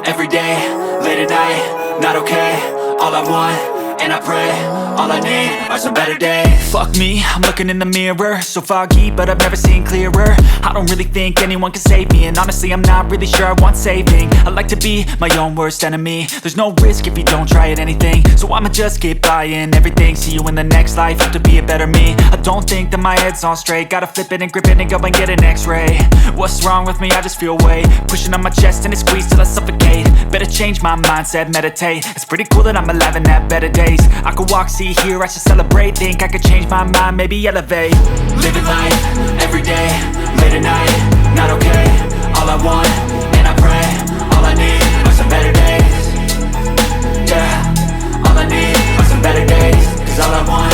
every day, late at night, not okay. All I want, and I pray, all I need are some better days. Fuck me, I'm looking in the mirror, so foggy, but I've never seen clearer. I don't really think anyone can save me, and honestly I'm not really sure I want saving. I like to be my own worst enemy. There's no risk if you don't try at anything, so I'ma just keep buying everything. See you in the next life, have to be a better me. I don't think that my head's on straight, gotta flip it and grip it and go and get an x-ray. What's wrong with me? I just feel weight pushing on my chest and it squeezes till I suffocate. Better change my mindset, meditate. It's pretty cool that I'm alive and have better days. I could walk, see, hear, I should celebrate. Think I could change my mind, maybe elevate. Living life, every day, late at night, not okay. All I want, and I pray, all I need are some better days. Yeah, all I need are some better days. Cause all I want